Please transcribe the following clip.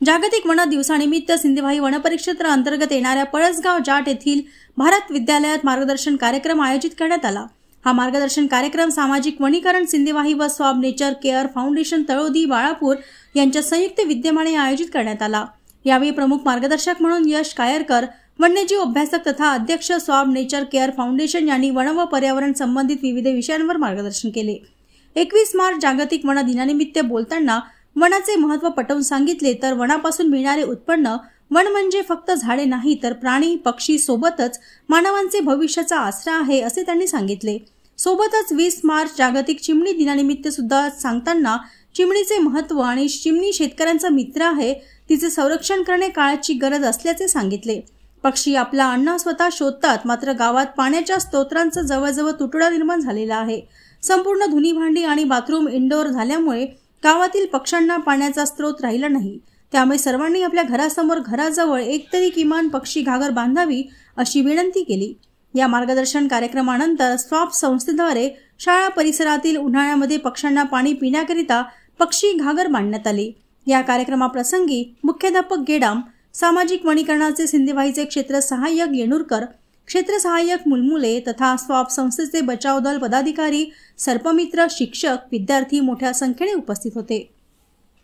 जागतिक वन दिवसानिमित्त सिंधीवाही वन परिक्षेत्र अंतर्गत येणाऱ्या पळसगाव जाट येथील भारत विद्यालयात मार्गदर्शन कार्यक्रम आयोजित करण्यात आला। हा मार्गदर्शन कार्यक्रम सामाजिक वनीकरण सिंधीवाही व Swab Nature Care Foundation Talodhi Balapur यांच्या संयुक्त विद्यमाने आयोजित करण्यात आला। यावेळी प्रमुख मार्गदर्शक म्हणून यश कायरकर, वन्यजीव अभ्यासक तथा अध्यक्ष स्वाब नेचर केअर फाउंडेशन यांनी वन व पर्यावरण संबंधित विविध विषयांवर मार्गदर्शन केले। 21 मार्च जागतिक वन दिनानिमित्त बोलताना वनाचे महत्त्व पटवून सांगितले तर वनापासून मिळणारे उत्पन्न वन म्हणजे फक्त झाडे नाही तर प्राणी पक्षी सोबतच मानवांचे भविष्याचा आसरा आहे असे त्यांनी सांगितले। सोबतच 20 मार्च जागतिक चिमणी दिनानिमित्त सुद्धा सांगताना चिमणीचे महत्त्व आणि चिमणी शेतकऱ्यांचा मित्र आहे, तिचे संरक्षण करणे काळाची गरज असल्याचे सांगितले। पक्षी आपला अन्न स्वतः शोधतात, मात्र गावात पाण्याच्या स्त्रोतांचा जवळजवळ तुटवडा निर्माण झालेला आहे। संपूर्ण धुनी भांडी आणि बाथरूम इंडोर झाल्यामुळे गावातील पक्ष्यांना पाण्याचा स्रोत राहिला नाही। त्यामुळे सर्वांनी आपल्या घरासमोर घराजवळ एकतरी किमान पक्षी घागर बांधावी अशी विनंती केली। या मार्गदर्शन कार्यक्रमानंतर स्वाब संस्थेद्वारे शाळा परिसरातील उन्हाळ्यामध्ये पक्ष्यांना पाणी पिण्याकरिता पक्षी घागर बांधण्यात आले। या कार्यक्रमाप्रसंगी मुख्याध्यापक गेडाम, सामाजिक वनीकरणाचे सिंधीवाहीचे क्षेत्र सहाय्यक येणूरकर, क्षेत्र सहाय्यक मुलमुले तथा स्वाब संस्थेचे बचाव दल पदाधिकारी, सर्पमित्र, शिक्षक, विद्यार्थी मोठ्या संख्येने उपस्थित होते।